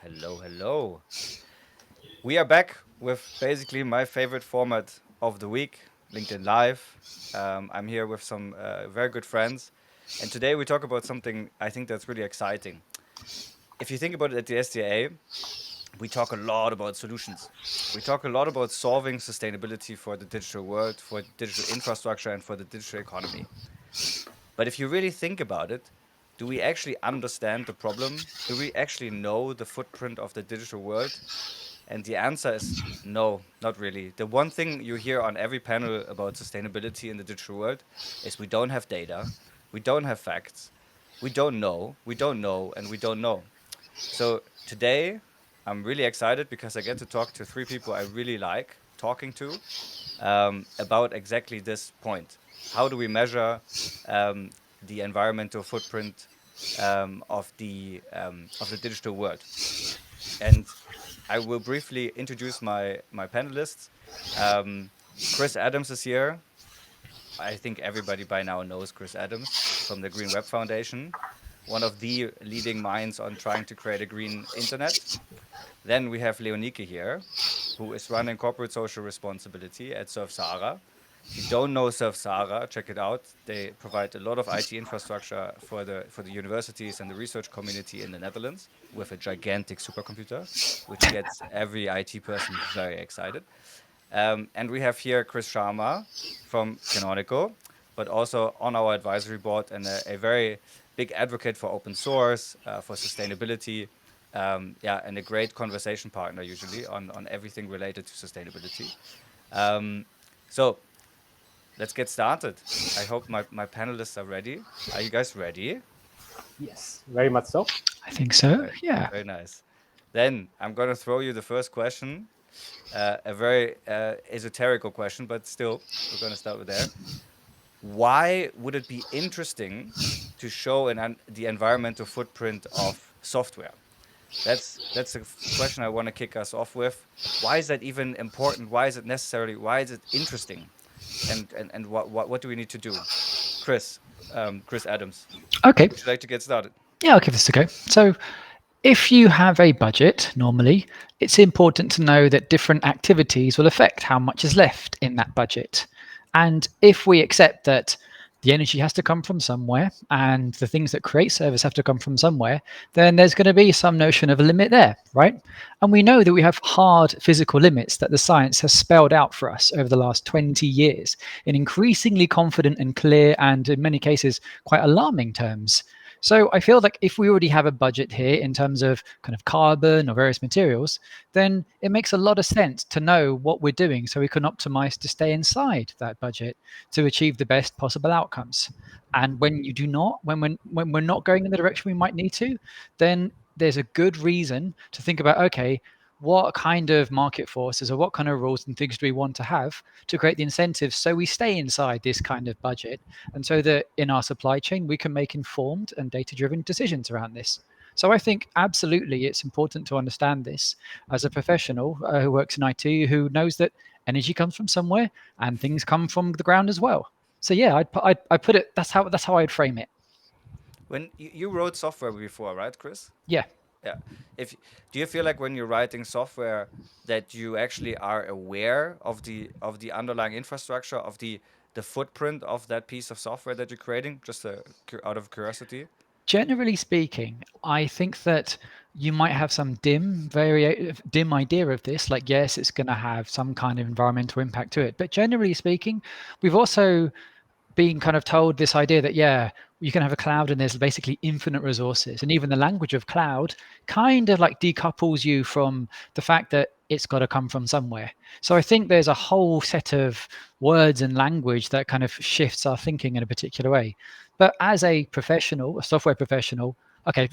Hello, hello. We are back with basically my favorite format of the week, LinkedIn Live. I'm here with some very good friends, and today we talk about something I think that's really exciting. If you think about it at the SDA, we talk a lot about solutions. We talk a lot about solving sustainability for the digital world, for digital infrastructure, and for the digital economy. But if you really think about it, do we actually understand the problem? Do we actually know the footprint of the digital world? And the answer is no, not really. The one thing you hear on every panel about sustainability in the digital world is we don't have data, we don't have facts, we don't know, and we don't know. So today, I'm really excited because I get to talk to three people I really like talking to about exactly this point. How do we measure um, the environmental footprint of the digital world? And I will briefly introduce my panelists. Um, Chris Adams is here. I think everybody by now knows Chris Adams from the Green Web Foundation, one of the leading minds on trying to create a green internet. Then we have Leonike here, who is running corporate social responsibility at Surf Sahara. If you don't know Surf Sahara, check it out. They provide a lot of IT infrastructure for the universities and the research community in the Netherlands with a gigantic supercomputer, which gets every IT person very excited. And we have here Chris Sharma from Canonical, but also on our advisory board and a very big advocate for open source, for sustainability, yeah, and a great conversation partner usually on everything related to sustainability. Um, so let's get started. I hope my panelists are ready. Are you guys ready? Yes, very much so. I think so. Very, Yeah. very nice. Then I'm gonna throw you the first question, a very esoterical question, but still, we're gonna start with there. Why would it be interesting to show the environmental footprint of software? That's a question I want to kick us off with. Why is that even important? Why is it necessary? Why is it interesting? And what do we need to do? Chris, Chris Adams, Okay. would you like to get started? Yeah, I'll give this a go. So, if you have a budget, normally, it's important to know that different activities will affect how much is left in that budget. And if we accept that the energy has to come from somewhere and the things that create service have to come from somewhere, then there's going to be some notion of a limit there, right? And we know that we have hard physical limits that the science has spelled out for us over the last 20 years in increasingly confident and clear and, in many cases, quite alarming terms. So I feel like if we already have a budget here in terms of kind of carbon or various materials, then it makes a lot of sense to know what we're doing so we can optimize to stay inside that budget to achieve the best possible outcomes. And when you do not, when we're not going in the direction we might need to, then there's a good reason to think about, okay, what kind of market forces or what kind of rules and things do we want to have to create the incentives so we stay inside this kind of budget, and so that in our supply chain we can make informed and data driven decisions around this. So I think absolutely it's important to understand this as a professional who works in IT, who knows that energy comes from somewhere and things come from the ground as well. So yeah, I'd put it, that's how I'd frame it. When you wrote software before, right, Chris? Yeah. Yeah. If Do you feel like when you're writing software that you actually are aware of the underlying infrastructure of the footprint of that piece of software that you're creating, just out of curiosity? Generally speaking, I think that you might have some dim idea of this. Like, yes, it's going to have some kind of environmental impact to it, but generally speaking, we've also being kind of told this idea that, yeah, you can have a cloud and there's basically infinite resources, and even the language of cloud kind of like decouples you from the fact that it's got to come from somewhere. So I think there's a whole set of words and language that kind of shifts our thinking in a particular way. But as a professional, a software professional, okay,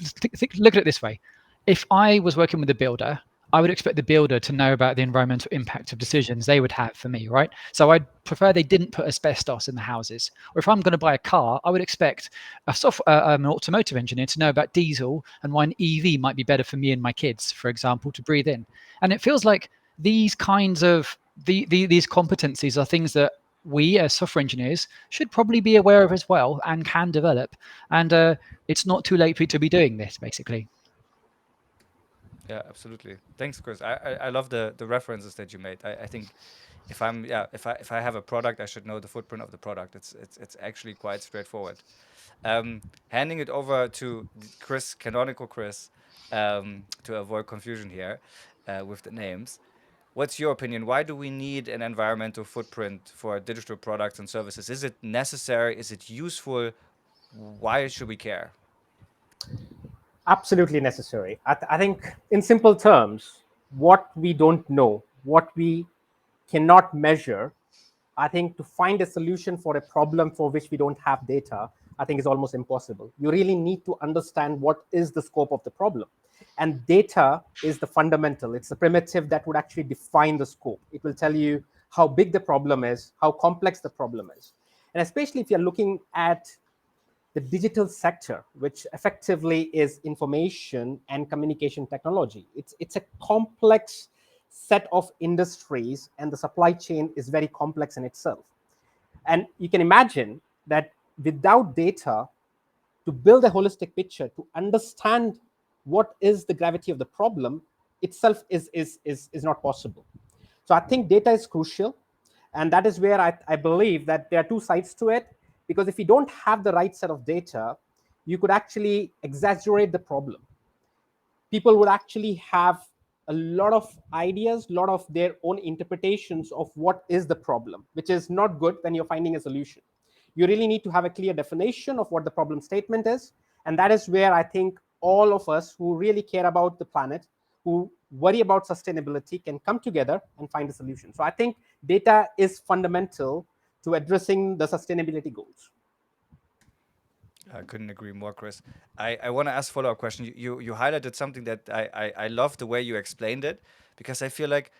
look at it this way. If I was working with a builder, I would expect the builder to know about the environmental impact of decisions they would have for me, right? So I'd prefer they didn't put asbestos in the houses. Or if I'm going to buy a car, I would expect an automotive engineer to know about diesel and why an EV might be better for me and my kids, for example, to breathe in. And it feels like these kinds of these competencies are things that we as software engineers should probably be aware of as well and can develop. And it's not too late to be doing this, basically. Yeah, absolutely. Thanks, Chris. I love the references that you made. I think if I'm yeah if I have a product, I should know the footprint of the product. It's actually quite straightforward. Handing it over to Chris, canonical Chris, to avoid confusion here with the names. What's your opinion? Why do we need an environmental footprint for digital products and services? Is it necessary? Is it useful? Why should we care? Absolutely necessary. I think, in simple terms, what we don't know, what we cannot measure, I think to find a solution for a problem for which we don't have data, I think is almost impossible. You really need to understand what is the scope of the problem. And data is the fundamental, it's the primitive that would actually define the scope. It will tell you how big the problem is, how complex the problem is. And especially if you're looking at the digital sector, which effectively is information and communication technology. It's a complex set of industries, and the supply chain is very complex in itself. And you can imagine that without data, to build a holistic picture, to understand what is the gravity of the problem itself is not possible. So I think data is crucial. And that is where I believe that there are two sides to it. Because if you don't have the right set of data, you could actually exaggerate the problem. People would actually have a lot of ideas, a lot of their own interpretations of what is the problem, which is not good when you're finding a solution. You really need to have a clear definition of what the problem statement is. And that is where I think all of us who really care about the planet, who worry about sustainability, can come together and find a solution. So I think data is fundamental to addressing the sustainability goals. I couldn't agree more, Chris. I want to ask follow up question. You highlighted something that I love the way you explained it, because I feel like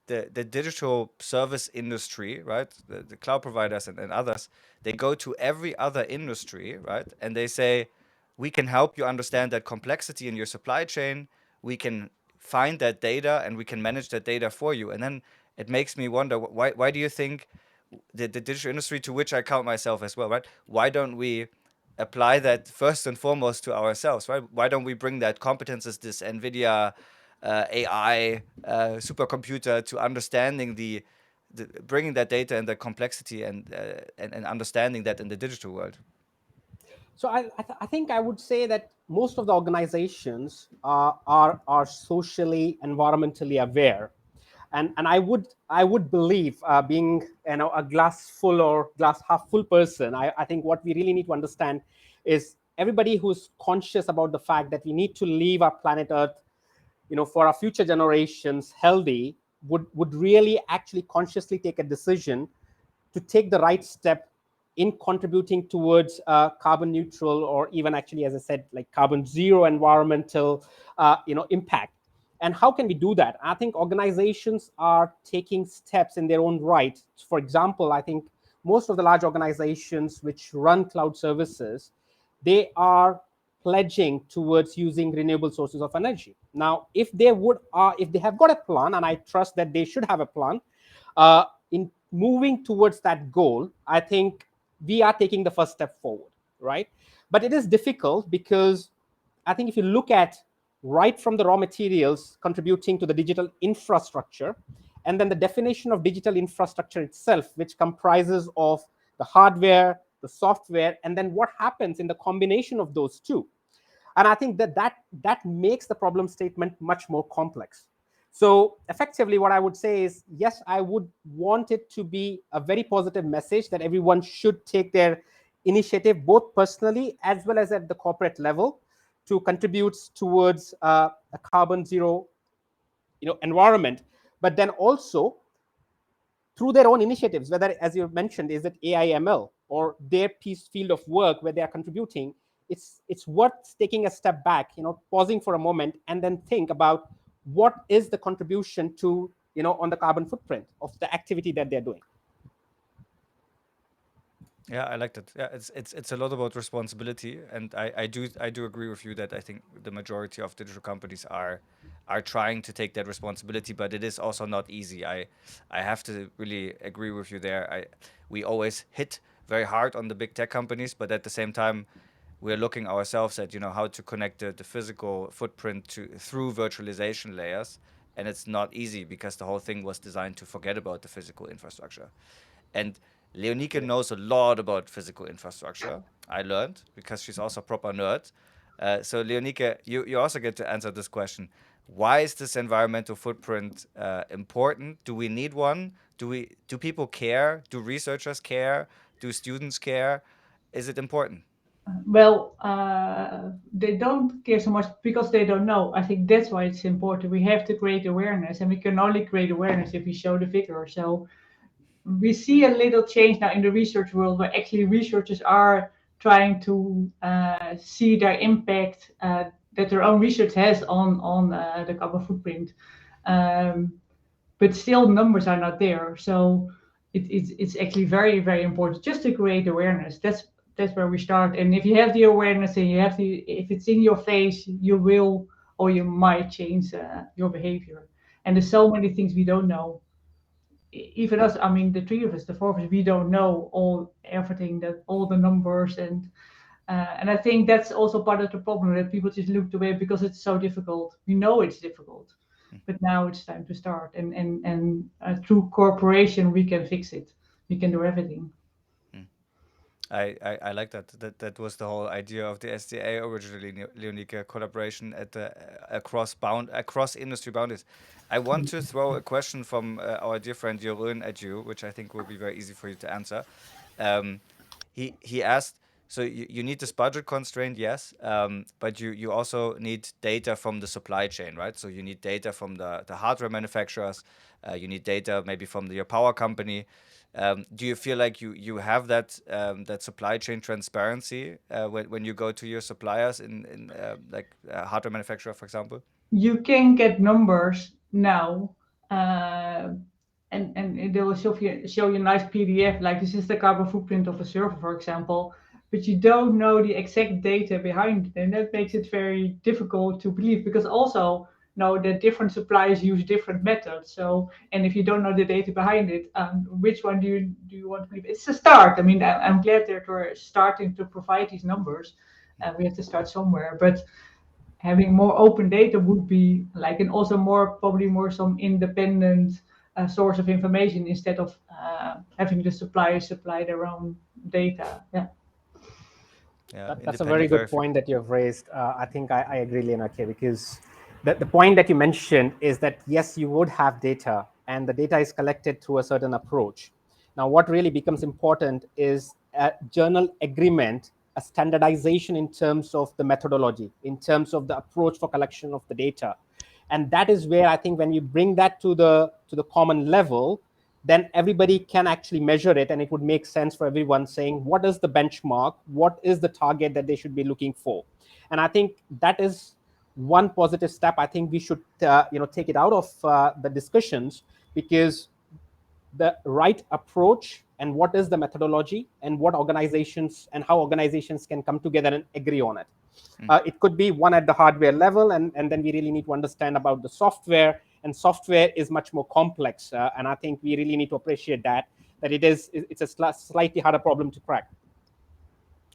the digital service industry, right? The cloud providers and others, they go to every other industry, right? And they say, we can help you understand that complexity in your supply chain. We can find that data and we can manage that data for you. And then it makes me wonder, why do you think the digital industry, to which I count myself as well, right? Why don't we apply that first and foremost to ourselves, right? Why don't we bring that competences, this NVIDIA AI supercomputer, to understanding the bringing that data and the complexity and understanding that in the digital world? So I think I would say that most of the organizations are socially, environmentally aware, and I would believe, being a glass full or glass half full person, I think what we really need to understand is everybody who's conscious about the fact that we need to leave our planet Earth, for our future generations healthy, would really actually consciously take a decision to take the right step in contributing towards carbon neutral, or even actually, as I said, like carbon zero environmental impact. And how can we do that? I think organizations are taking steps in their own right. For example, I think most of the large organizations which run cloud services, they are pledging towards using renewable sources of energy. Now, if they have got a plan, and I trust that they should have a plan, in moving towards that goal, I think we are taking the first step forward, right? But it is difficult because I think if you look at right from the raw materials contributing to the digital infrastructure, and then the definition of digital infrastructure itself, which comprises of the hardware, the software, and then what happens in the combination of those two. And I think that makes the problem statement much more complex. So effectively, what I would say is, yes, I would want it to be a very positive message that everyone should take their initiative, both personally as well as at the corporate level, to contribute towards a carbon zero environment. But then also through their own initiatives, whether, as you mentioned, is it AI/ML or their piece field of work where they are contributing, it's worth taking a step back, pausing for a moment, and then think about what is the contribution to, on the carbon footprint of the activity that they're doing. Yeah, I like that. Yeah, it's a lot about responsibility, and I do agree with you that I think the majority of digital companies are trying to take that responsibility, but it is also not easy. I have to really agree with you there. We always hit very hard on the big tech companies, but at the same time, we're looking ourselves at, how to connect the physical footprint through virtualization layers, and it's not easy because the whole thing was designed to forget about the physical infrastructure. And Leonike knows a lot about physical infrastructure. I learned because she's also a proper nerd. So Leonike, you also get to answer this question. Why is this environmental footprint important? Do we need one? Do people care? Do researchers care? Do students care? Is it important? Well, they don't care so much because they don't know. I think that's why it's important. We have to create awareness, and we can only create awareness if we show the figure. So we see a little change now in the research world where actually researchers are trying to see their impact that their own research has on the carbon footprint. Um, but still numbers are not there. So it's actually very, very important just to create awareness. That's where we start. And if you have the awareness and if it's in your face, you will or you might change your behavior. And there's so many things we don't know. Even us, I mean, the three of us, the four of us, we don't know everything, that all the numbers, and I think that's also part of the problem that people just looked away because it's so difficult. We know it's difficult, but now it's time to start. And through cooperation, we can fix it. We can do everything. I like that. That was the whole idea of the SDA originally, Leonike, collaboration at the across industry boundaries. I want to throw a question from our dear friend Jeroen at you, which I think will be very easy for you to answer. Um, he asked, so you need this budget constraint, yes, but you also need data from the supply chain, right? So you need data from the hardware manufacturers, you need data maybe from your power company. Do you feel like you have that supply chain transparency when you go to your suppliers in like hardware manufacturer, for example? You can get numbers now, uh, and they will show you a nice PDF, like this is the carbon footprint of a server, for example, but you don't know the exact data behind it, and that makes it very difficult to believe because also know that different suppliers use different methods. So, and if you don't know the data behind it, which one do you want to believe? It's a start. I mean, I'm glad that we're starting to provide these numbers. We have to start somewhere, but having more open data would be like, and also probably more some independent source of information instead of having the suppliers supply their own data. Yeah. Yeah, That's a very independent good verification. point that you've raised. I think I agree, Leonake, because the point that you mentioned is that yes, you would have data, and the data is collected through a certain approach. Now, what really becomes important is a journal agreement, a standardization in terms of the methodology, in terms of the approach for collection of the data, and that is where I think when you bring that to the common level, then everybody can actually measure it, and it would make sense for everyone saying what is the benchmark, what is the target that they should be looking for. And I think that is one positive step. I think we should take it out of the discussions, because the right approach and what is the methodology and what organizations and how organizations can come together and agree on it. It could be one at the hardware level, and then we really need to understand about the software, and software is much more complex, and I think we really need to appreciate that it's a slightly harder problem to crack.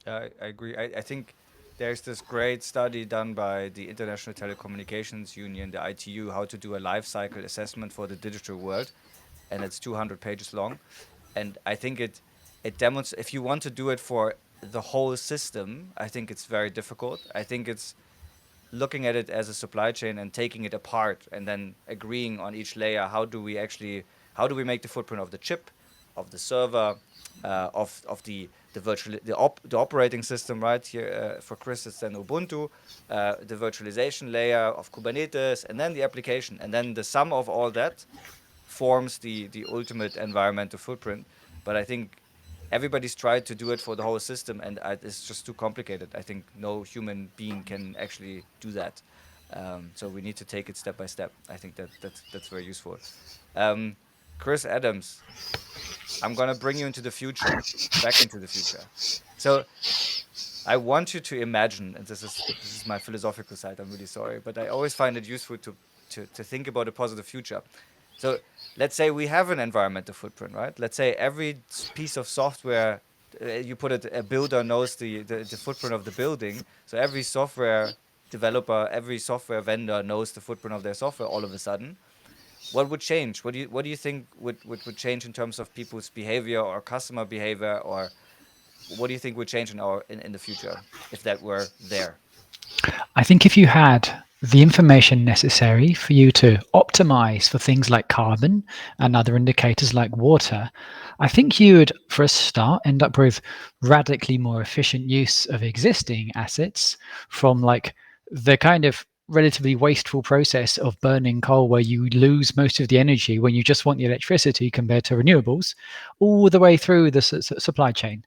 I agree. I think there's this great study done by the International Telecommunications Union, the ITU, how to do a life cycle assessment for the digital world, and it's 200 pages long. And I think it demonstrates, if you want to do it for the whole system, I think it's very difficult. I think it's looking at it as a supply chain and taking it apart and then agreeing on each layer. How do we make the footprint of the chip, of the server, of the virtual the operating system, right here for Chris it's then Ubuntu, the virtualization layer of Kubernetes, and then the application, and then the sum of all that forms the ultimate environmental footprint. But I think everybody's tried to do it for the whole system, and it's just too complicated. I think no human being can actually do that. So we need to take it step by step. I think that's very useful. Um, Chris Adams, I'm gonna bring you into the future, back into the future. So I want you to imagine, and this is my philosophical side. I'm really sorry, but I always find it useful to think about a positive future. So let's say we have an environmental footprint, right? Let's say every piece of software you put it, a builder knows the footprint of the building. So every software developer, every software vendor knows the footprint of their software all of a sudden. What would change? What do you think would change in terms of people's behavior or customer behavior, or what do you think would change in the future if that were there? I think if you had the information necessary for you to optimize for things like carbon and other indicators like water, I think you would, for a start, end up with radically more efficient use of existing assets from like the kind of relatively wasteful process of burning coal where you lose most of the energy when you just want the electricity compared to renewables, all the way through the supply chain.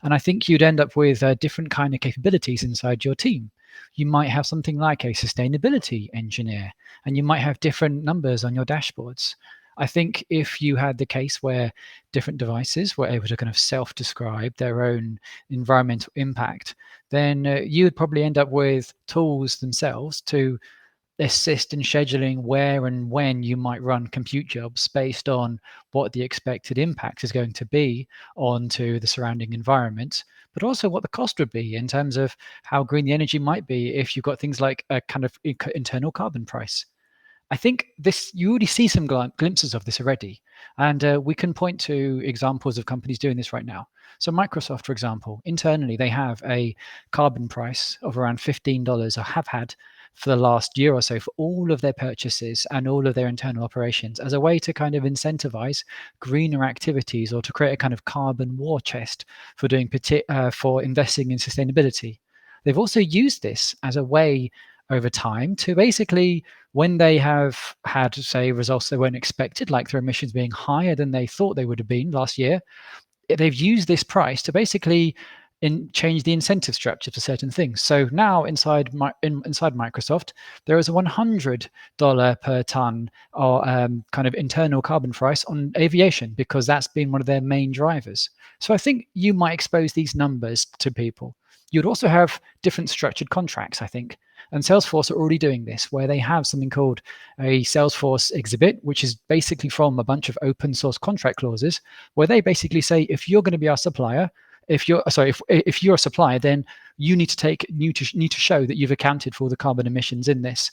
And I think you'd end up with different kind of capabilities inside your team. You might have something like a sustainability engineer, and you might have different numbers on your dashboards. I think if you had the case where different devices were able to kind of self-describe their own environmental impact, then you would probably end up with tools themselves to assist in scheduling where and when you might run compute jobs based on what the expected impact is going to be onto the surrounding environment, but also what the cost would be in terms of how green the energy might be if you've got things like a kind of internal carbon price. I think this you already see some glimpses of this already, and we can point to examples of companies doing this right now. So Microsoft, for example, internally they have a carbon price of around $15, or have had for the last year or so, for all of their purchases and all of their internal operations, as a way to kind of incentivize greener activities or to create a kind of carbon war chest for doing for investing in sustainability. They've also used this as a way over time to basically, when they have had, say, results they weren't expected, like their emissions being higher than they thought they would have been last year, they've used this price to basically change the incentive structure for certain things. So now inside Microsoft, there is a $100 per ton or kind of internal carbon price on aviation, because that's been one of their main drivers. So I think you might expose these numbers to people. You'd also have different structured contracts, I think. And Salesforce are already doing this, where they have something called a Salesforce exhibit, which is basically from a bunch of open source contract clauses, where they basically say, if you're going to be our supplier, if you're a supplier, then you need to show that you've accounted for the carbon emissions in this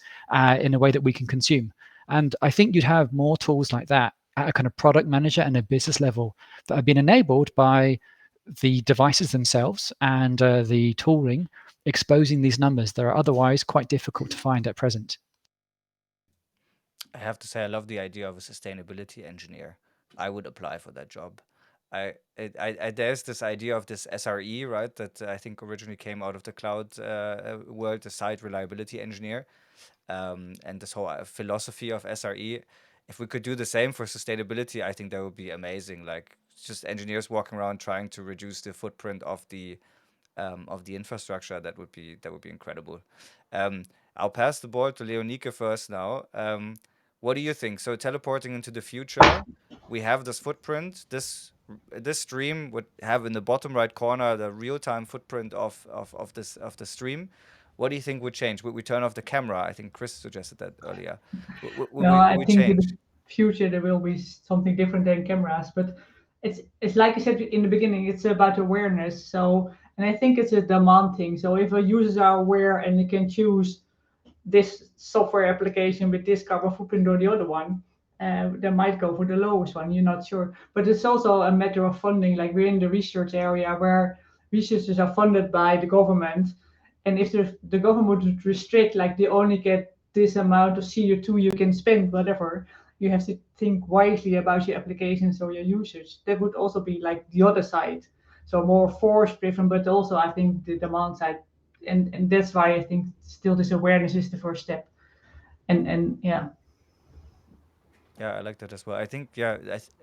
in a way that we can consume. And I think you'd have more tools like that at a kind of product manager and a business level that have been enabled by the devices themselves and the tooling exposing these numbers that are otherwise quite difficult to find at present. I have to say, I love the idea of a sustainability engineer. I would apply for that job. There's this idea of this SRE, right? That I think originally came out of the cloud world, the site reliability engineer, and this whole philosophy of SRE. If we could do the same for sustainability, I think that would be amazing. Like just engineers walking around trying to reduce the footprint of the infrastructure. That would be incredible. I'll pass the ball to Leonike first now. What do you think? So teleporting into the future, we have this footprint. This stream would have in the bottom right corner the real-time footprint of the stream. What do you think would change? Would we turn off the camera? I think Chris suggested that earlier. No, Would I we think in change? the future there will be something different than cameras, but it's like I said in the beginning, it's about awareness. So, and I think it's a demand thing. So if a users are aware and they can choose this software application with this carbon footprint or the other one, they might go for the lowest one. You're not sure, but it's also a matter of funding. Like we're in the research area where researchers are funded by the government, and if the government would restrict, like they only get this amount of CO2 you can spend, whatever, you have to think wisely about your applications or your usage. That would also be like the other side. So more force driven, but also I think the demand side. And that's why I think still this awareness is the first step. And yeah. Yeah, I like that as well. I think, yeah,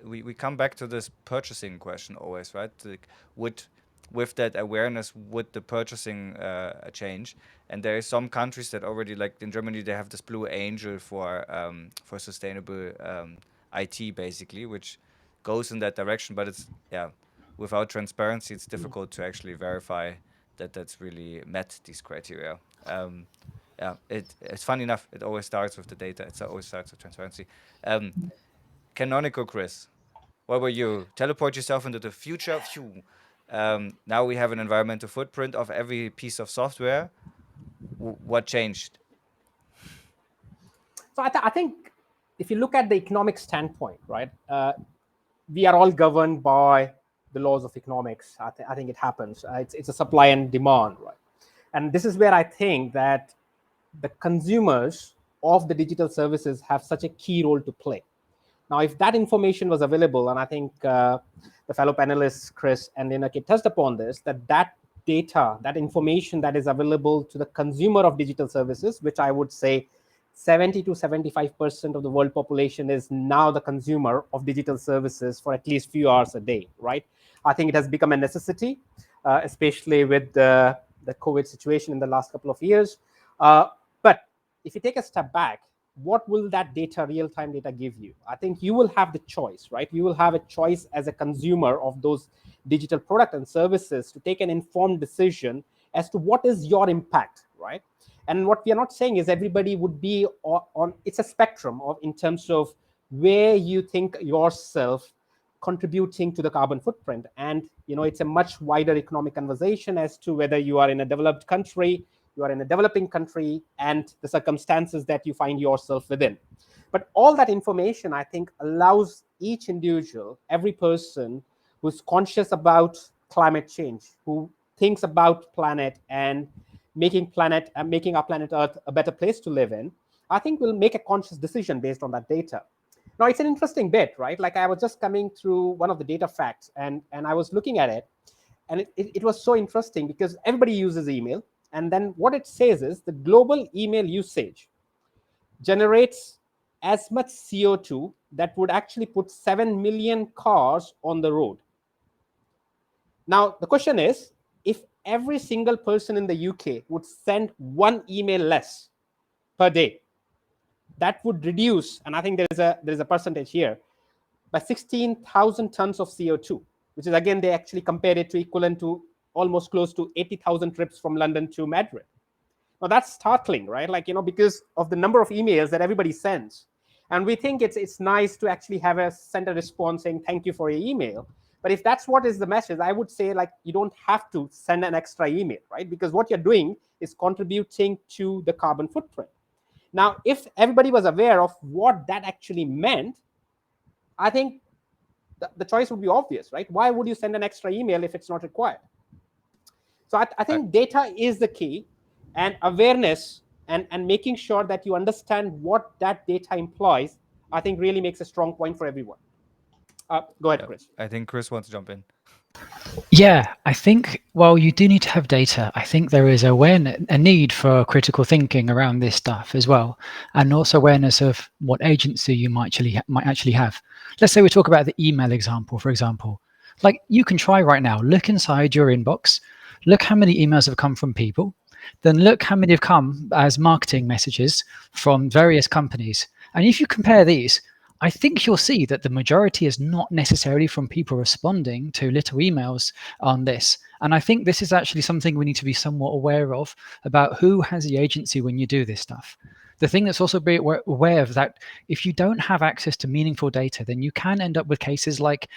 we come back to this purchasing question always, right? Like, would with that awareness, would the purchasing change? And there are some countries that already, like in Germany, they have this blue angel for sustainable IT basically, which goes in that direction. But it's, yeah, without transparency, it's difficult to actually verify that that's really met these criteria. Yeah, it's funny enough. It always starts with the data. It always starts with transparency. Canonical Chris, what were you? Teleport yourself into the future. Phew. Now we have an environmental footprint of every piece of software. What changed? So I think if you look at the economic standpoint, right, we are all governed by the laws of economics. I think it happens. It's a supply and demand, right? And this is where I think that the consumers of the digital services have such a key role to play. Now, if that information was available, and I think the fellow panelists, Chris and Inaki, touched upon this, that data, that information that is available to the consumer of digital services, which I would say 70 to 75% of the world population is now the consumer of digital services for at least few hours a day, right? I think it has become a necessity, especially with the COVID situation in the last couple of years. But if you take a step back, what will that data, real-time data, give you? I think you will have the choice, right? You will have a choice as a consumer of those digital products and services to take an informed decision as to what is your impact, right? And what we are not saying is everybody would be on it's a spectrum of in terms of where you think yourself contributing to the carbon footprint. And it's a much wider economic conversation as to whether you are in a developed country, you are in a developing country, and the circumstances that you find yourself within. But all that information, I think, allows each individual, every person who's conscious about climate change, who thinks about planet and making our planet Earth a better place to live in, I think will make a conscious decision based on that data. Now, it's an interesting bit, right? Like I was just coming through one of the data facts and I was looking at it, and it was so interesting because everybody uses email. And then what it says is the global email usage generates as much CO2 that would actually put 7 million cars on the road. Now, the question is, if every single person in the UK would send one email less per day, that would reduce, and I think there's a percentage here, by 16,000 tons of CO2, which is, again, they actually compared it to equivalent to almost close to 80,000 trips from London to Madrid. Now that's startling, right? Like, because of the number of emails that everybody sends. And we think it's nice to actually send a response saying, thank you for your email. But if that's what is the message, I would say, like, you don't have to send an extra email, right? Because what you're doing is contributing to the carbon footprint. Now, if everybody was aware of what that actually meant, I think the choice would be obvious, right? Why would you send an extra email if it's not required? So I think data is the key, and awareness and making sure that you understand what that data implies, I think really makes a strong point for everyone. Go ahead, Chris. I think Chris wants to jump in. Yeah, I think while you do need to have data, I think there is a need for critical thinking around this stuff as well, and also awareness of what agency you might actually have. Let's say we talk about the email example, for example. Like, you can try right now, look inside your inbox, look how many emails have come from people, then look how many have come as marketing messages from various companies. And if you compare these, I think you'll see that the majority is not necessarily from people responding to little emails on this. And I think this is actually something we need to be somewhat aware of, about who has the agency when you do this stuff. The thing that's also be aware of that, if you don't have access to meaningful data, then you can end up with cases like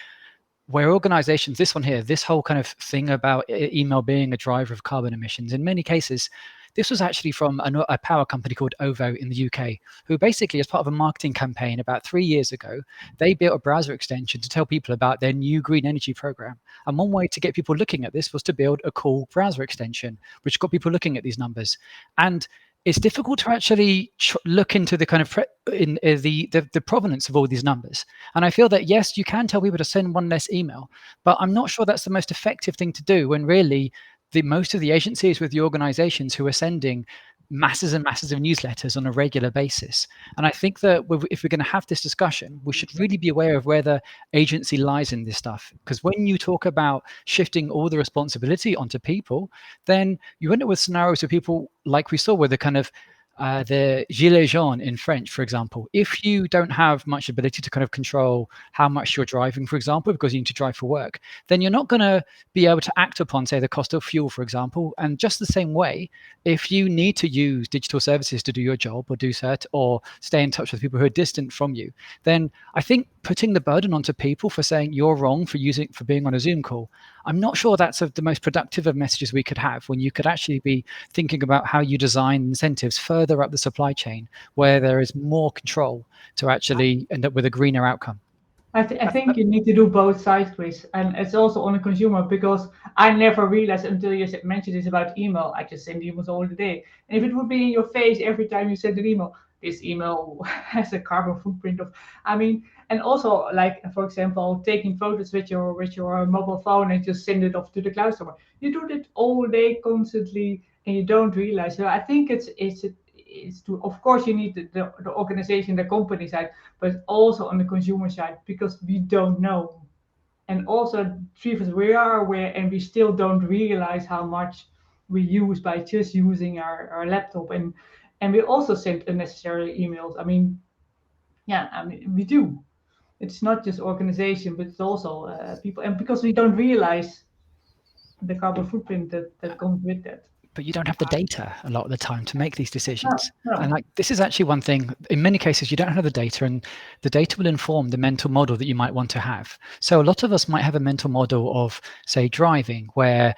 where organizations, this one here, this whole kind of thing about email being a driver of carbon emissions, in many cases, this was actually from a power company called OVO in the UK, who basically, as part of a marketing campaign about 3 years ago, they built a browser extension to tell people about their new green energy program. And one way to get people looking at this was to build a cool browser extension, which got people looking at these numbers. And it's difficult to actually look into the kind of the provenance of all these numbers. And I feel that, yes, you can tell people to send one less email, but I'm not sure that's the most effective thing to do when really most of the agencies with the organizations who are sending masses and masses of newsletters on a regular basis. And I think that if we're going to have this discussion, we should really be aware of where the agency lies in this stuff. Because when you talk about shifting all the responsibility onto people, then you end up with scenarios where people, like we saw with the kind of the gilets jaunes in French, for example. If you don't have much ability to kind of control how much you're driving, for example, because you need to drive for work, then you're not going to be able to act upon, say, the cost of fuel, for example. And just the same way, if you need to use digital services to do your job or do cert or stay in touch with people who are distant from you, then I think putting the burden onto people for saying you're wrong for being on a Zoom call. I'm not sure that's the most productive of messages we could have, when you could actually be thinking about how you design incentives further up the supply chain where there is more control to actually end up with a greener outcome. I think you need to do both sides, Chris, and it's also on the consumer, because I never realized until you mentioned this about email. I just send emails all the day, and if it would be in your face every time you send an email, this email has a carbon footprint of. I mean, and also like for example, taking photos with your mobile phone and just send it off to the cloud somewhere. You do that all day constantly, and you don't realize. So I think it's to, of course you need the organization, the company side, but also on the consumer side, because we don't know. And also, three of us, we are aware, and we still don't realize how much we use by just using our laptop. And we also send unnecessary emails. I mean, yeah, I mean, we do. It's not just organization, but it's also people. And because we don't realize the carbon footprint that comes with that. But you don't have the data a lot of the time to make these decisions. No. And like, this is actually one thing, in many cases, you don't have the data, and the data will inform the mental model that you might want to have. So a lot of us might have a mental model of, say, driving, where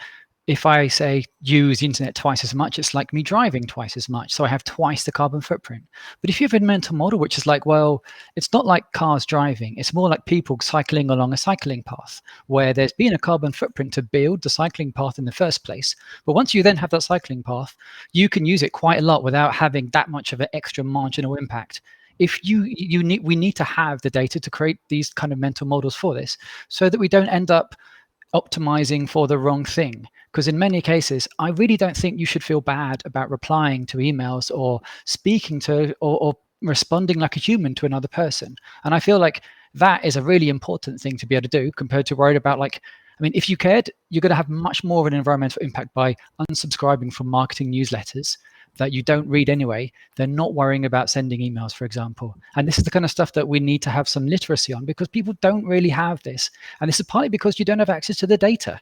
if I say use the internet twice as much, it's like me driving twice as much. So I have twice the carbon footprint. But if you have a mental model which is like, well, it's not like cars driving, it's more like people cycling along a cycling path, where there's been a carbon footprint to build the cycling path in the first place. But once you then have that cycling path, you can use it quite a lot without having that much of an extra marginal impact. If we need to have the data to create these kind of mental models for this, so that we don't end up optimizing for the wrong thing. Because in many cases, I really don't think you should feel bad about replying to emails or speaking to or responding like a human to another person. And I feel like that is a really important thing to be able to do, compared to worried about, like, I mean, if you cared, you're going to have much more of an environmental impact by unsubscribing from marketing newsletters that you don't read anyway. They're not worrying about sending emails, for example. And this is the kind of stuff that we need to have some literacy on, because people don't really have this. And this is partly because you don't have access to the data.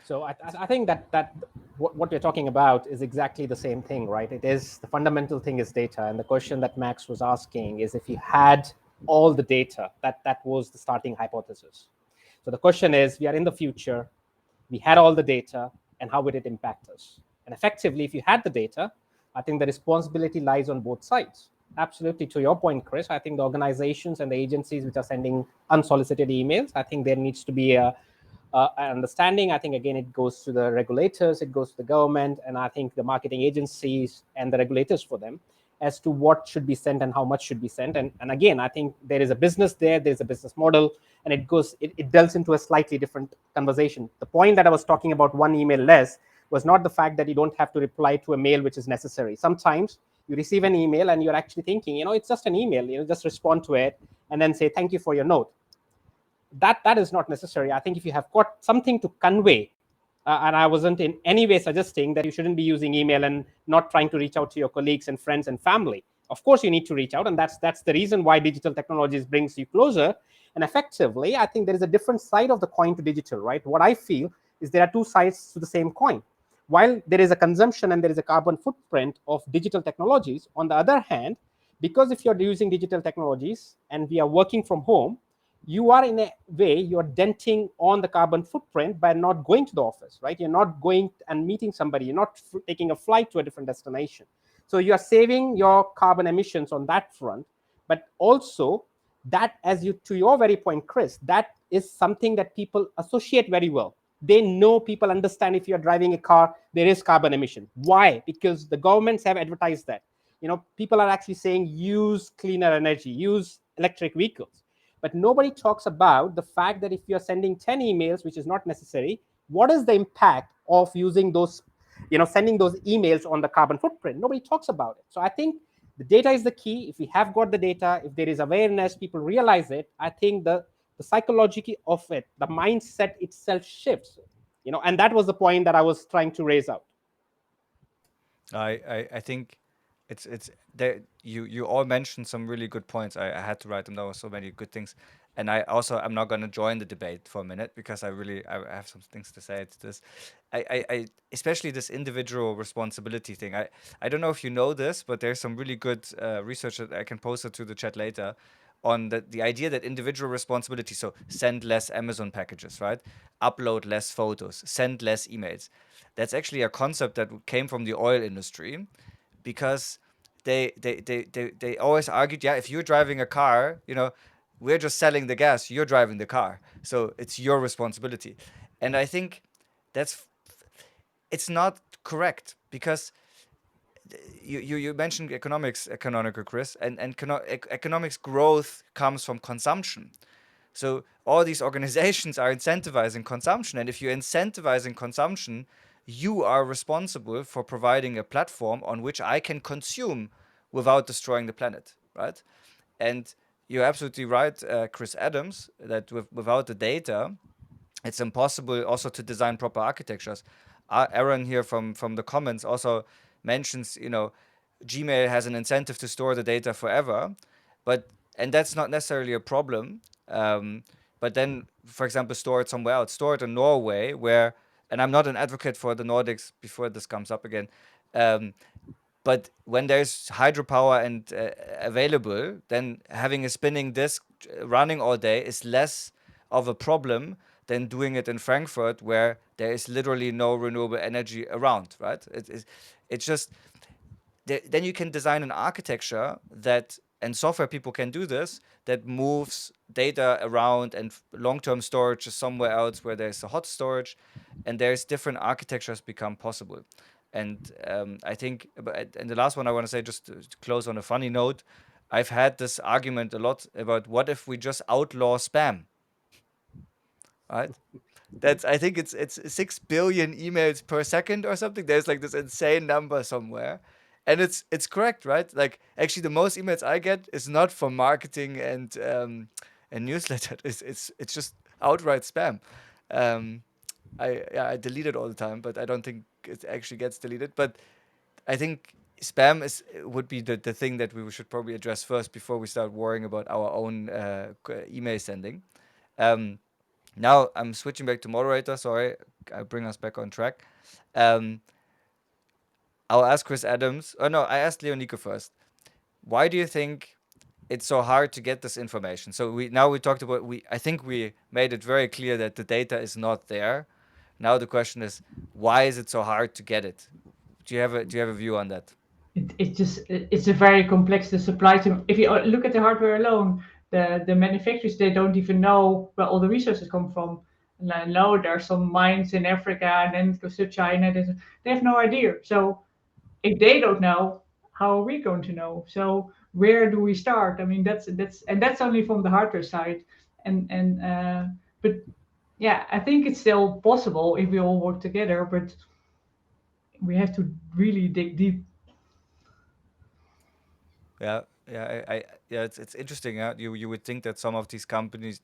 So I think that what we're talking about is exactly the same thing, right? It is, the fundamental thing is data. And the question that Max was asking is, if you had all the data, that was the starting hypothesis. So the question is, we are in the future, we had all the data, and how would it impact us? And effectively, if you had the data, I think the responsibility lies on both sides. Absolutely, to your point, Chris, I think the organizations and the agencies which are sending unsolicited emails, I think there needs to be an understanding. I think, again, it goes to the regulators, it goes to the government, and I think the marketing agencies and the regulators for them, as to what should be sent and how much should be sent. And again, I think there is a business there's a business model, and it delves into a slightly different conversation. The point that I was talking about, one email less, was not the fact that you don't have to reply to a mail which is necessary. Sometimes you receive an email and you're actually thinking, it's just an email, just respond to it and then say, thank you for your note. That is not necessary. I think if you have got something to convey, and I wasn't in any way suggesting that you shouldn't be using email and not trying to reach out to your colleagues and friends and family. Of course, you need to reach out, and that's the reason why digital technologies brings you closer. And effectively, I think there is a different side of the coin to digital, right? What I feel is there are two sides to the same coin. While there is a consumption and there is a carbon footprint of digital technologies, on the other hand, because if you're using digital technologies and we are working from home, you are, in a way, you're denting on the carbon footprint by not going to the office, right? You're not going and meeting somebody. You're not taking a flight to a different destination. So you are saving your carbon emissions on that front. But also, that, to your very point, Chris, that is something that people associate very well. They know, people understand, if you're driving a car, there is carbon emission. Why? Because the governments have advertised that. People are actually saying use cleaner energy, use electric vehicles. But nobody talks about the fact that if you're sending 10 emails, which is not necessary, what is the impact of using those, sending those emails on the carbon footprint? Nobody talks about it. So I think the data is the key. If we have got the data, if there is awareness, people realize it, I think the psychology of it, the mindset itself shifts, and that was the point that I was trying to raise out. I think it's there. You all mentioned some really good points. I had to write them down. So many good things, and I'm not going to join the debate for a minute, because I have some things to say to this. I especially this individual responsibility thing. I don't know if you know this, but there's some really good research that I can post it to the chat later, on the idea that individual responsibility, so send less Amazon packages, right? Upload less photos, send less emails. That's actually a concept that came from the oil industry, because they always argued, yeah, if you're driving a car, we're just selling the gas, you're driving the car, so it's your responsibility. And I think that's it's not correct, because you mentioned economics, Canonical Chris, and economics growth comes from consumption. So all these organizations are incentivizing consumption, and if you're incentivizing consumption, you are responsible for providing a platform on which I can consume without destroying the planet, right? And you're absolutely right, Chris Adams, that without the data, it's impossible also to design proper architectures. Aaron here from the comments also mentions, Gmail has an incentive to store the data forever, but and that's not necessarily a problem. But then, for example, store it somewhere else. Store it in Norway, where, and I'm not an advocate for the Nordics before this comes up again, um, but when there's hydropower and available, then having a spinning disk running all day is less of a problem than doing it in Frankfurt, where there is literally no renewable energy around, right? It's just, then you can design an architecture that, and software people can do this, that moves data around, and long-term storage is somewhere else where there's a hot storage, and there's different architectures become possible. And I think, and the last one I want to say, just to close on a funny note, I've had this argument a lot about what if we just outlaw spam, right? That's, I think it's 6 billion emails per second or something. There's like this insane number somewhere, and it's correct, right? Like, actually, the most emails I get is not from marketing and newsletter. It's just outright spam. Um, I delete it all the time, but I don't think it actually gets deleted. But I think spam would be the thing that we should probably address first before we start worrying about our own email sending. Um, Now I'm switching back to moderator. Sorry, I bring us back on track. Um, I'll ask Chris Adams. Oh no, I asked Leonika first. Why do you think it's so hard to get this information? So we talked about, I think we made it very clear that the data is not there. Now the question is, why is it so hard to get it? Do you have a view on that? It's a very complex, the supply chain. If you look at the hardware alone, the manufacturers, they don't even know where all the resources come from. And I know there are some mines in Africa, and then it goes to China. They have no idea. So if they don't know, how are we going to know? So where do we start? I mean, that's only from the hardware side. But yeah, I think it's still possible if we all work together, but we have to really dig deep. Yeah, yeah, yeah. It's interesting. Yeah, you would think that some of these companies,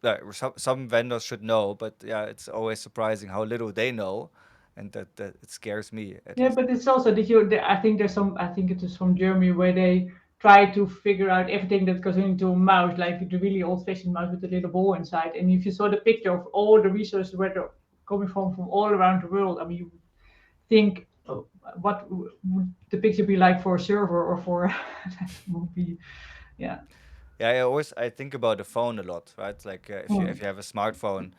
some vendors should know, but yeah, it's always surprising how little they know, and that it scares me at Yeah, least. but it's also that I think there's some. I think it is from Germany where they try to figure out everything that goes into a mouse, like the really old-fashioned mouse with a little ball inside. And if you saw the picture of all the resources where they're coming from all around the world, I mean, you think, oh, what would the picture be like for a server or for that would be, yeah. Yeah, I think about the phone a lot, right? Like if you have a smartphone,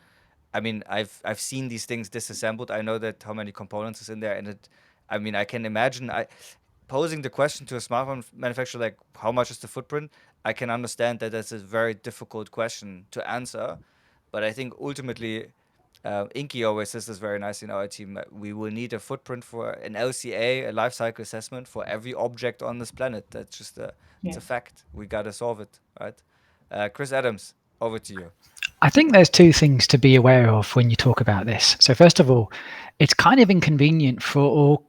I mean, I've seen these things disassembled. I know that how many components is in there, and I mean, I can imagine posing the question to a smartphone manufacturer, like how much is the footprint. I can understand that that's a very difficult question to answer, but I think ultimately, Inky always says this very nicely in our team. We will need a footprint for an LCA, a life cycle assessment for every object on this planet. That's just it's Yeah. a fact. We gotta solve it, right? Chris Adams, over to you. I think there's two things to be aware of when you talk about this. So first of all, it's kind of inconvenient for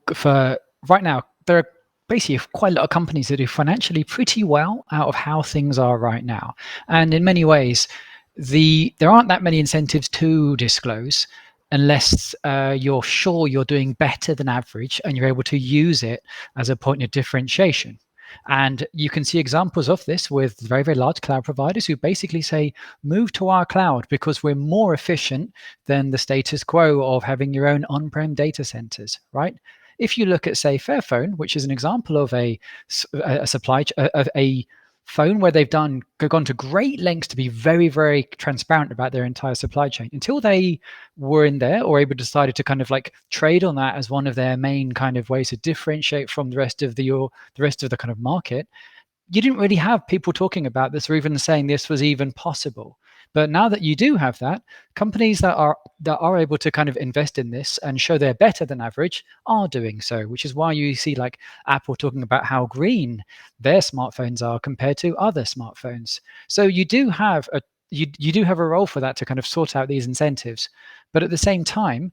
right now. There are basically quite a lot of companies that do financially pretty well out of how things are right now, and in many ways, there aren't that many incentives to disclose unless you're sure you're doing better than average and you're able to use it as a point of differentiation. And you can see examples of this with very, very large cloud providers who basically say, move to our cloud because we're more efficient than the status quo of having your own on-prem data centers, right? If you look at, say, Fairphone, which is an example of a phone where they've gone to great lengths to be very, very transparent about their entire supply chain. Until they were in there or able to decide to kind of like trade on that as one of their main kind of ways to differentiate from the rest of the kind of market, you didn't really have people talking about this or even saying this was even possible. But now that you do have that, companies that are able to kind of invest in this and show they're better than average are doing so, which is why you see like Apple talking about how green their smartphones are compared to other smartphones. So you do have a role for that to kind of sort out these incentives. But at the same time,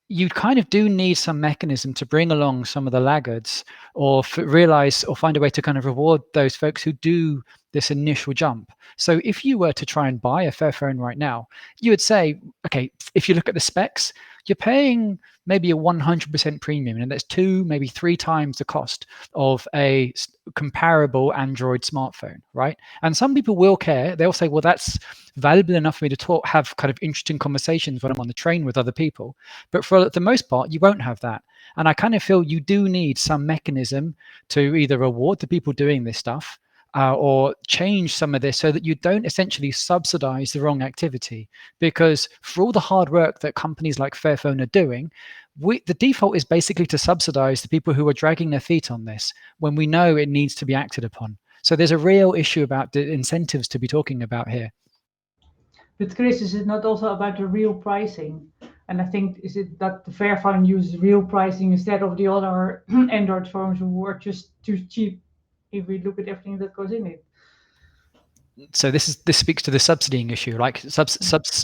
you kind of do need some mechanism to bring along some of the laggards or realize or find a way to kind of reward those folks who do this initial jump. So if you were to try and buy a Fairphone right now, you would say, okay, if you look at the specs, you're paying maybe a 100% premium, and that's 2, maybe 3 times the cost of a comparable Android smartphone, right? And some people will care. They'll say, well, that's valuable enough for me to have kind of interesting conversations when I'm on the train with other people. But for the most part, you won't have that. And I kind of feel you do need some mechanism to either reward the people doing this stuff or change some of this so that you don't essentially subsidize the wrong activity. Because for all the hard work that companies like Fairphone are doing, the default is basically to subsidize the people who are dragging their feet on this when we know it needs to be acted upon. So there's a real issue about the incentives to be talking about here. But Chris, is it not also about the real pricing? And I think, is it that the Fairphone uses real pricing instead of the other Android phones who are just too cheap if we look at everything that goes in it? So this speaks to the subsidying issue, like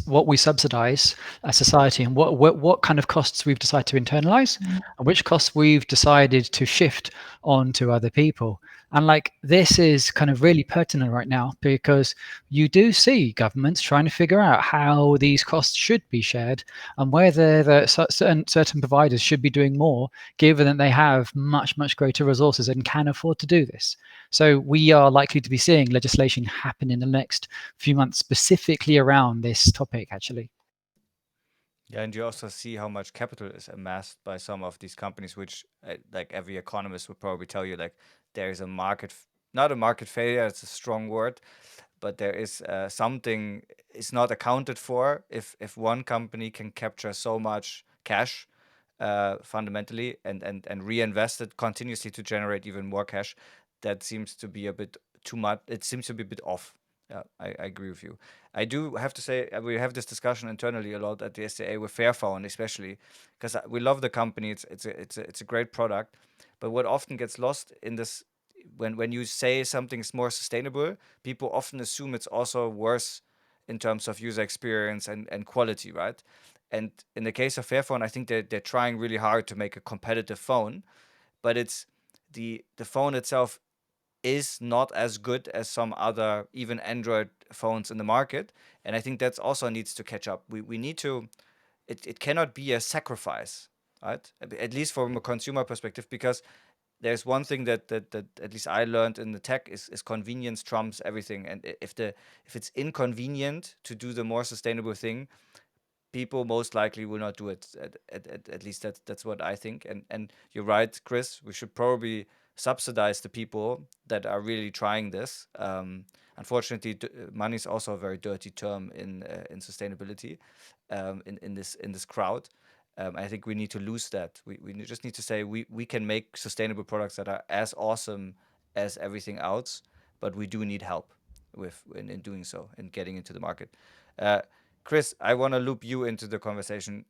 what we subsidize as society, and what kind of costs we've decided to internalize, and which costs we've decided to shift on to other people. And like this is kind of really pertinent right now because you do see governments trying to figure out how these costs should be shared and whether certain providers should be doing more, given that they have much greater resources and can afford to do this. So we are likely to be seeing legislation happen in the next few months specifically around this topic, actually. Yeah, and you also see how much capital is amassed by some of these companies, which, like every economist would probably tell you, like there is a market, not a market failure, it's a strong word, but there is something is not accounted for if one company can capture so much cash fundamentally and reinvest it continuously to generate even more cash. That seems to be a bit too much. It seems to be a bit off. Yeah, I agree with you. I do have to say we have this discussion internally a lot at the SDA with Fairphone, especially because we love the company. It's a great product, but what often gets lost in this when you say something's more sustainable, people often assume it's also worse in terms of user experience and quality, right? And in the case of Fairphone, I think they're trying really hard to make a competitive phone, but it's the phone itself is not as good as some other even Android phones in the market. And I think that's also needs to catch up. We need to, it cannot be a sacrifice, right? At least from a consumer perspective, because there's one thing that at least I learned in the tech is convenience trumps everything. And if it's inconvenient to do the more sustainable thing, people most likely will not do it. At least that's what I think. And you're right, Chris. We should probably subsidize the people that are really trying this. Unfortunately, money is also a very dirty term in sustainability. In this crowd, I think we need to lose that. We just need to say we can make sustainable products that are as awesome as everything else, but we do need help in doing so and getting into the market. Chris, I want to loop you into the conversation.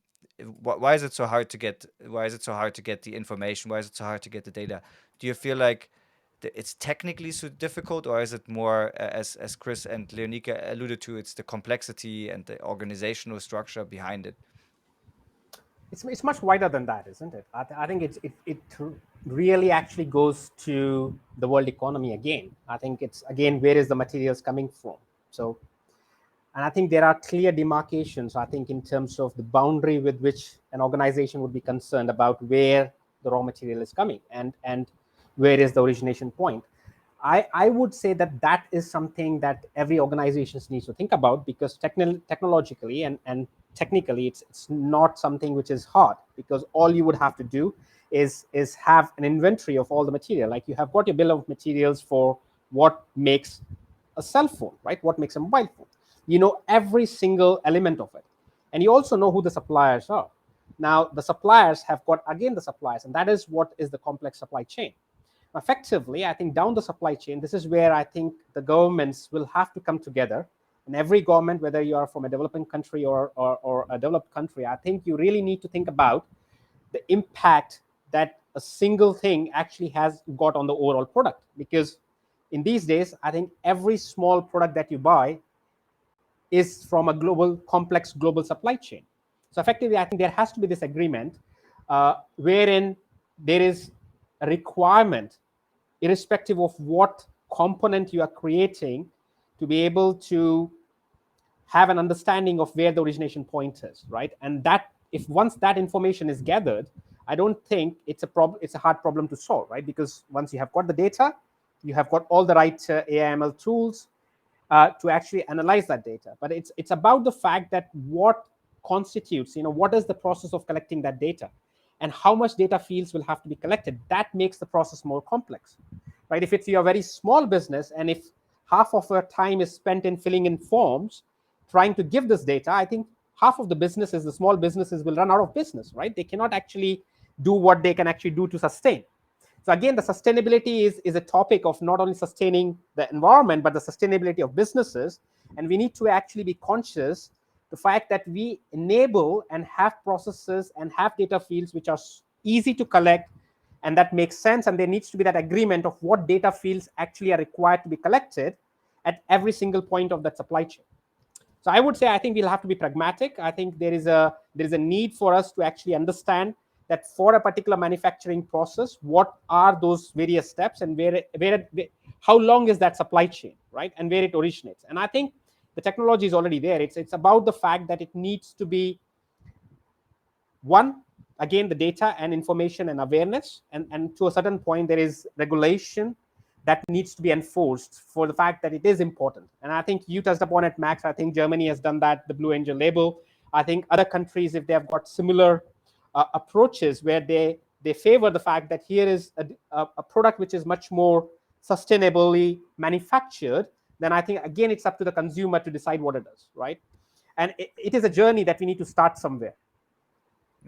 Why is it so hard to get? Why is it so hard to get the information? Why is it so hard to get the data? Do you feel like it's technically so difficult, or is it more, as Chris and Leonika alluded to, it's the complexity and the organizational structure behind it? It's much wider than that, isn't it? I think it really actually goes to the world economy again. I think it's again, where is the materials coming from? So. And I think there are clear demarcations, I think, in terms of the boundary with which an organization would be concerned about where the raw material is coming and where is the origination point. I would say that is something that every organization needs to think about, because technologically and technically, it's not something which is hard, because all you would have to do is have an inventory of all the material. Like you have got your bill of materials for what makes a cell phone, right? What makes a mobile phone. You know every single element of it. And you also know who the suppliers are. Now, the suppliers have got, again, the suppliers, and that is what is the complex supply chain. Effectively, I think down the supply chain, this is where I think the governments will have to come together. And every government, whether you are from a developing country or a developed country, I think you really need to think about the impact that a single thing actually has got on the overall product. Because in these days, I think every small product that you buy is from a global, complex global supply chain. So effectively, I think there has to be this agreement wherein there is a requirement, irrespective of what component you are creating, to be able to have an understanding of where the origination point is, right? And that, if once that information is gathered, I don't think it's a problem. It's a hard problem to solve, right? Because once you have got the data, you have got all the right AI/ML tools to actually analyze that data. But it's about the fact that what constitutes, what is the process of collecting that data, and how much data fields will have to be collected. That makes the process more complex, right? If it's your very small business, and if half of your time is spent in filling in forms, trying to give this data, I think half of the businesses, the small businesses, will run out of business, right? They cannot actually do what they can actually do to sustain. So again, the sustainability is a topic of not only sustaining the environment, but the sustainability of businesses. And we need to actually be conscious the fact that we enable and have processes and have data fields which are easy to collect, and that makes sense. And there needs to be that agreement of what data fields actually are required to be collected at every single point of that supply chain. So I would say, I think we'll have to be pragmatic. I think there is a need for us to actually understand that for a particular manufacturing process, what are those various steps, and how long is that supply chain, right? And where it originates. And I think the technology is already there. It's about the fact that it needs to be, one, again, the data and information and awareness, and to a certain point there is regulation that needs to be enforced for the fact that it is important. And I think you touched upon it, Max. I think Germany has done that, the Blue Angel label. I think other countries, if they have got similar approaches where they favor the fact that here is a product which is much more sustainably manufactured, then I think, again, it's up to the consumer to decide what it is, right? And it is a journey that we need to start somewhere.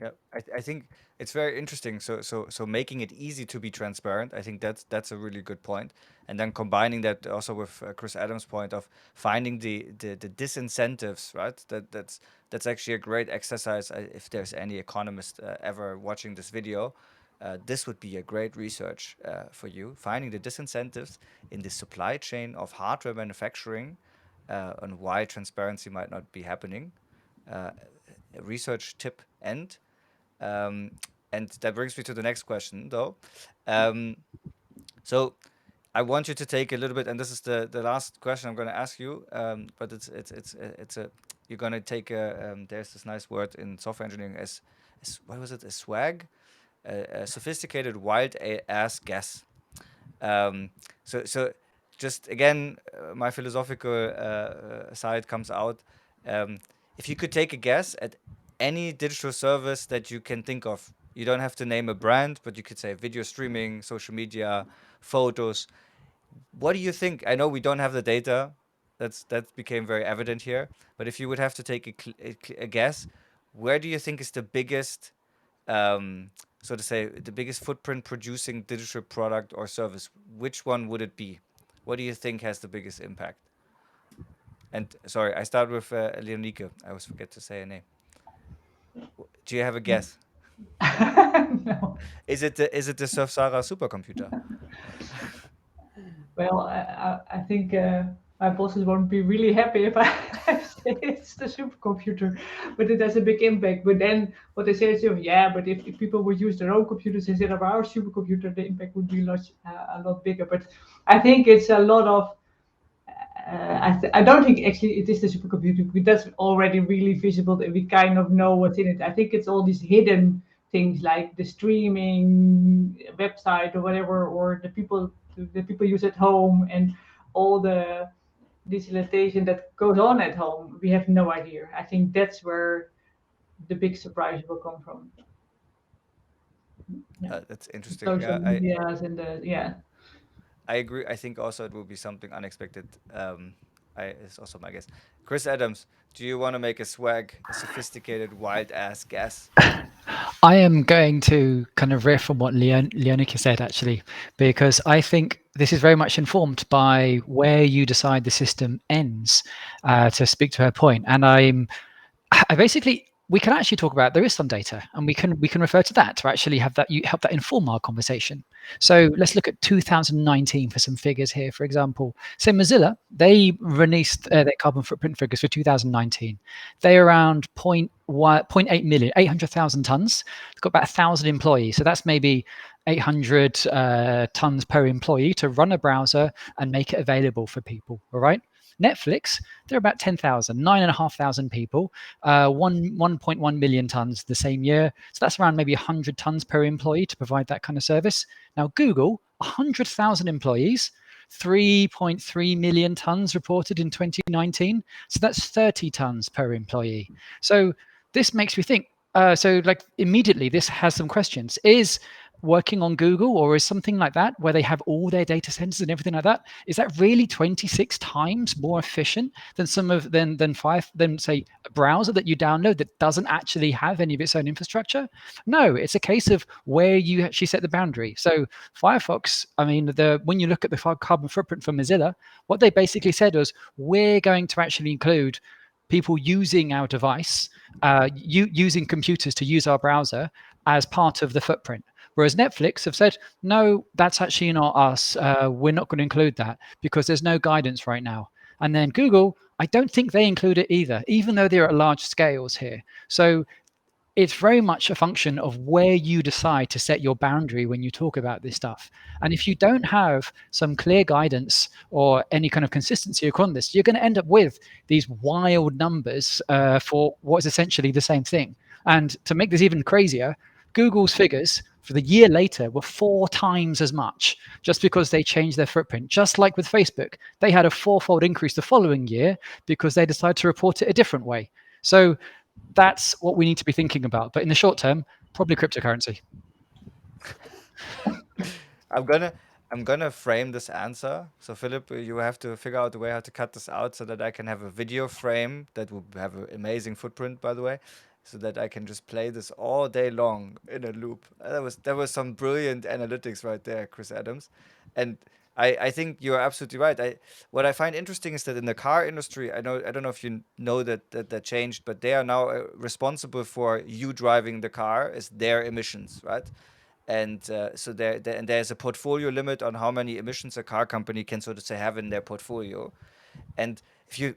Yeah, I think it's very interesting. So making it easy to be transparent, I think that's a really good point. And then combining that also with Chris Adams' point of finding the disincentives, right? That's actually a great exercise. If there's any economist ever watching this video, this would be a great research for you. Finding the disincentives in the supply chain of hardware manufacturing, and why transparency might not be happening. A research tip end. And that brings me to the next question, though. So I want you to take a little bit, and this is the last question I'm going to ask you. But it's a you're going to take a there's this nice word in software engineering as what was it, a swag, a sophisticated wild ass guess. So just again, my philosophical side comes out. If you could take a guess at any digital service that you can think of, you don't have to name a brand, but you could say video streaming, social media, photos. What do you think? I know we don't have the data. That became very evident here. But if you would have to take a guess, where do you think is the biggest, so to say, the biggest footprint producing digital product or service? Which one would it be? What do you think has the biggest impact? And sorry, I start with Leonike. I always forget to say her name. Do you have a guess? No. Is it the Surfsara supercomputer? Well, I think my bosses won't be really happy if I say it's the supercomputer, but it has a big impact. But then what they say is, yeah, but if people would use their own computers instead of our supercomputer, the impact would be a lot bigger. But I think it's a lot of. I don't think actually it is the supercomputer, because that's already really visible and we kind of know what's in it. I think it's all these hidden things like the streaming website or whatever, or the people use at home, and all the digitalization that goes on at home. We have no idea. I think that's where the big surprise will come from. That's interesting. Social Yeah, medias and the I agree. I think also it will be something unexpected. It's also my guess. Chris Adams, do you want to make a sophisticated, wild ass guess? I am going to kind of riff on what Leonika said, actually, because I think this is very much informed by where you decide the system ends, to speak to her point. And I basically, we can actually talk about, there is some data, and we can refer to that to actually have that, you help that inform our conversation. So let's look at 2019 for some figures here. For example, so Mozilla, they released their carbon footprint figures for 2019. They're around 0.8 million, 800,000 tons. They've got about 1,000 employees, so that's maybe 800 tons per employee to run a browser and make it available for people. All right. Netflix, they're about 10,000, 9,500 people, 1.1 million tons the same year. So that's around maybe 100 tons per employee to provide that kind of service. Now, Google, 100,000 employees, 3.3 million tons reported in 2019. So that's 30 tons per employee. So this makes me think, so like immediately this has some questions. Is working on Google, or is something like that where they have all their data centers and everything like that, is that really 26 times more efficient than than say a browser that you download that doesn't actually have any of its own infrastructure? No, it's a case of where you actually set the boundary. So Firefox, I mean, when you look at the carbon footprint for Mozilla, what they basically said was, we're going to actually include people using our device, using computers to use our browser as part of the footprint. Whereas Netflix have said, no, that's actually not us. We're not going to include that because there's no guidance right now. And then Google, I don't think they include it either, even though they're at large scales here. So it's very much a function of where you decide to set your boundary when you talk about this stuff. And if you don't have some clear guidance or any kind of consistency across this, you're going to end up with these wild numbers for what is essentially the same thing. And to make this even crazier, Google's figures for the year later were 4 times as much, just because they changed their footprint. Just like with Facebook, they had a 4-fold increase the following year because they decided to report it a different way. So that's what we need to be thinking about. But in the short term, probably cryptocurrency. I'm gonna frame this answer. So Philip, you have to figure out a way how to cut this out so that I can have a video frame that will have an amazing footprint, by the way, so that I can just play this all day long in a loop. That was some brilliant analytics right there, Chris Adams. And I think you're absolutely right. What I find interesting is that in the car industry, I don't know if you know that changed, but they are now responsible for you driving the car as their emissions, right? And so and there's a portfolio limit on how many emissions a car company can sort of say have in their portfolio. And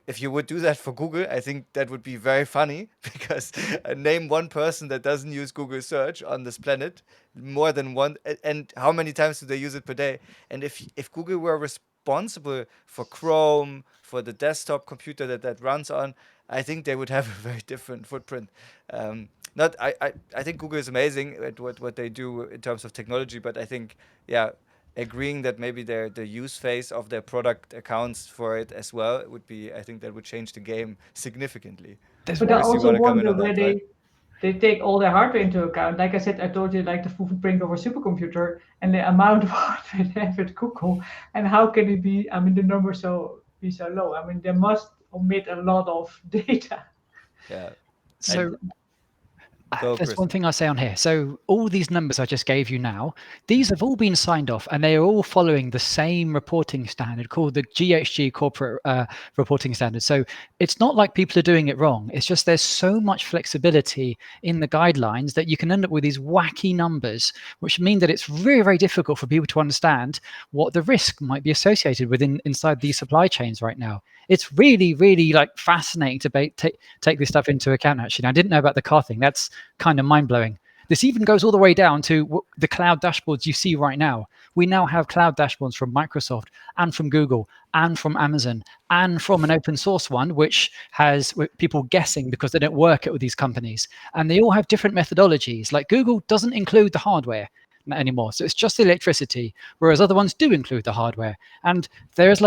if you would do that for Google, I think that would be very funny because name one person that doesn't use Google search on this planet, more than one, and how many times do they use it per day? And if Google were responsible for Chrome, for the desktop computer that runs on, I think they would have a very different footprint. Not I think Google is amazing at what they do in terms of technology, but I think, yeah, agreeing that maybe the use phase of their product accounts for it as well would be, I think that would change the game significantly. There's But I Chris, you also want to come in wonder on where that, right? they take all their hardware into account. Like I said, I told you like the footprint of a supercomputer and the amount of hardware they have at Google, and how can it be? I mean, the numbers be so low. I mean, they must omit a lot of data. Yeah. so Go, there's Chris. one thing I'll say on here. So all these numbers I just gave you now, these have all been signed off, and they are all following the same reporting standard called the GHG corporate reporting standard. So it's not like people are doing it wrong. It's just there's so much flexibility in the guidelines that you can end up with these wacky numbers, which mean that it's very, very difficult for people to understand what the risk might be associated with inside these supply chains right now. It's really, really like fascinating to take this stuff into account. Actually, and I didn't know about the car thing. That's kind of mind-blowing. This even goes all the way down to the cloud dashboards you see right now. We now have cloud dashboards from Microsoft and from Google and from Amazon and from an open source one, which has people guessing because they don't work at these companies. And they all have different methodologies. Like Google doesn't include the hardware anymore. So it's just the electricity, whereas other ones do include the hardware. And there's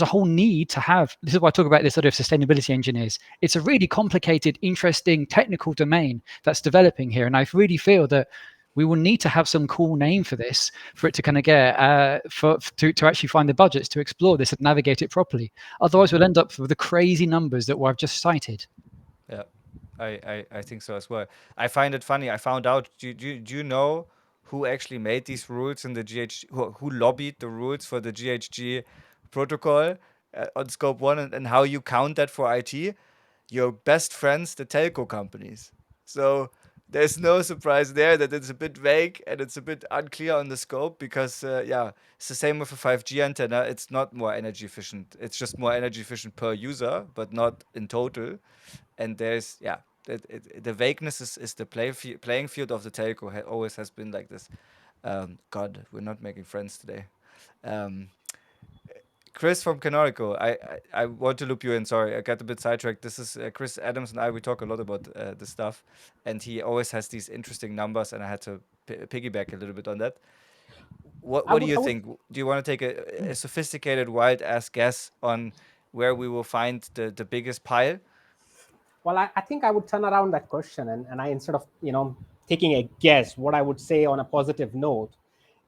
a whole need to have, this is why I talk about this sort of sustainability engineers. It's a really complicated, interesting technical domain that's developing here. And I really feel that we will need to have some cool name for this for it to kind of get to actually find the budgets to explore this and navigate it properly. Otherwise, we'll end up with the crazy numbers that I've just cited. Yeah, I think so as well. I find it funny. I found out. Do you know who actually made these rules in the GH? Who lobbied the rules for the GHG protocol on scope one, and how you count that for IT? Your best friends, the telco companies. So there's no surprise there that it's a bit vague and it's a bit unclear on the scope because, yeah, it's the same with a 5G antenna. It's not more energy efficient. It's just more energy efficient per user, but not in total. And there's, yeah, the vagueness is the playing field of the telco always has been like this. God, we're not making friends today. Um, Chris from Canonical, I want to loop you in. Sorry, I got a bit sidetracked. This is Chris Adams and I. We talk a lot about this stuff, and he always has these interesting numbers, and I had to piggyback a little bit on that. What do you I would think? Do you want to take a sophisticated, wild ass guess on where we will find the biggest pile? Well, I think I would turn around that question, and I, instead of taking a guess, what I would say on a positive note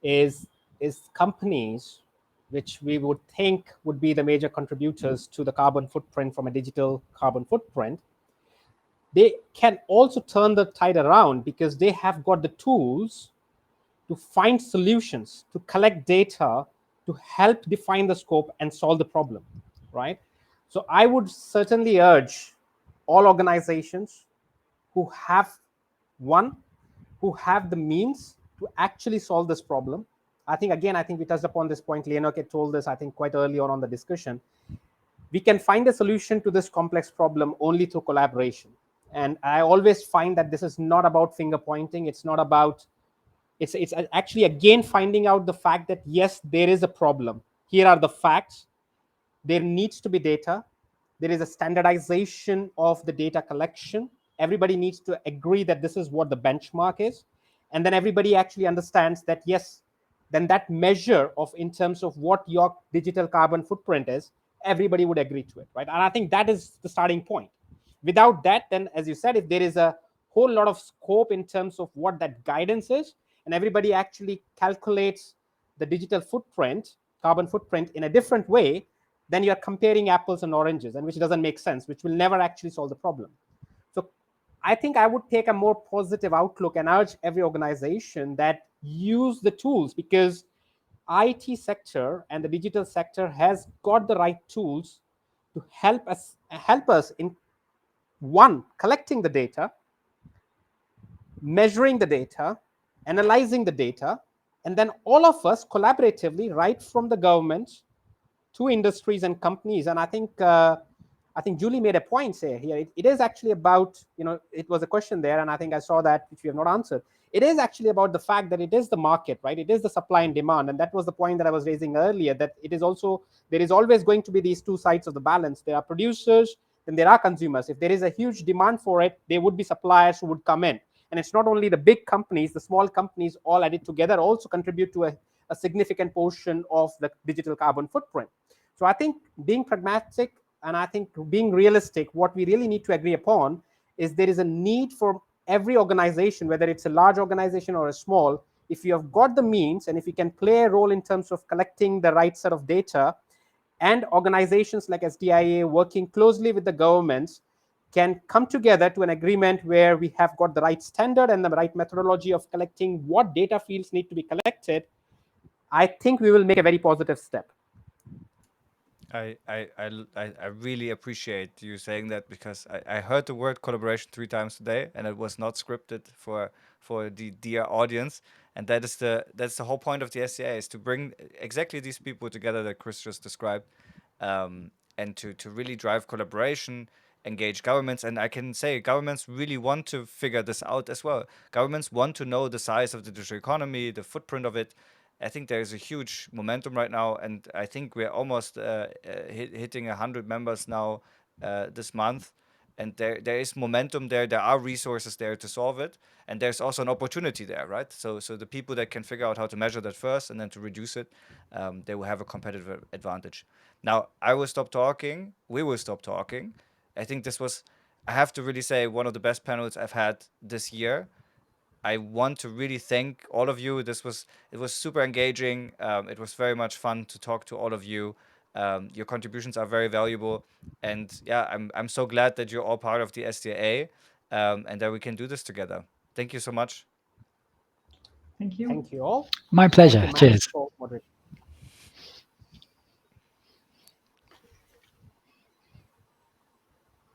is companies which we would think would be the major contributors to the carbon footprint from a digital carbon footprint, they can also turn the tide around because they have got the tools to find solutions, to collect data, to help define the scope and solve the problem, right? So I would certainly urge all organizations who have one, who have the means to actually solve this problem. I think, again, I think we touched upon this point. Leonard told this, I think, quite early on the discussion. We can find a solution to this complex problem only through collaboration. And I always find that this is not about finger pointing. It's not about, it's actually, again, finding out the fact that, yes, there is a problem. Here are the facts. There needs to be data. There is a standardization of the data collection. Everybody needs to agree that this is what the benchmark is. And then everybody actually understands that, yes, then that measure of in terms of what your digital carbon footprint is, everybody would agree to it, right? And I think that is the starting point. Without that, then, as you said, if there is a whole lot of scope in terms of what that guidance is, and everybody actually calculates the digital footprint, carbon footprint in a different way, then you're comparing apples and oranges, and which doesn't make sense, which will never actually solve the problem. So I think I would take a more positive outlook and urge every organization that use the tools, because IT sector and the digital sector has got the right tools to help us in, one, collecting the data, measuring the data, analyzing the data, and then all of us collaboratively, right from the government to industries and companies. And I think Julie made a point here. It is actually about, it was a question there, and I think I saw that, which we have not answered. It is actually about the fact that it is the market, right? It is the supply and demand. And that was the point that I was raising earlier, that it is also, there is always going to be these two sides of the balance. There are producers, then there are consumers. If there is a huge demand for it, there would be suppliers who would come in. And it's not only the big companies, the small companies all added together also contribute to a significant portion of the digital carbon footprint. So I think being pragmatic and I think being realistic, what we really need to agree upon is there is a need for every organization, whether it's a large organization or a small, if you have got the means and if you can play a role in terms of collecting the right set of data, and organizations like SDIA working closely with the governments can come together to an agreement where we have got the right standard and the right methodology of collecting what data fields need to be collected, I think we will make a very positive step. I really appreciate you saying that, because I heard the word collaboration 3 times today, and it was not scripted for the dear audience. And that's the whole point of the SCA, is to bring exactly these people together that Chris just described, and to really drive collaboration, engage governments. And I can say governments really want to figure this out as well. Governments want to know the size of the digital economy, the footprint of it. I think there's a huge momentum right now, and I think we're almost hitting 100 members now this month. And there is momentum there. There are resources there to solve it, and there's also an opportunity there, right? So the people that can figure out how to measure that first and then to reduce it, they will have a competitive advantage. Now I will stop talking. We will stop talking. I think this was, I have to really say, one of the best panels I've had this year. I want to really thank all of you. It was super engaging. It was very much fun to talk to all of you. Your contributions are very valuable, and yeah, I'm so glad that you're all part of the SDA, and that we can do this together. Thank you so much. Thank you. Thank you all. My Thank pleasure. you, Max, Cheers. for moderating.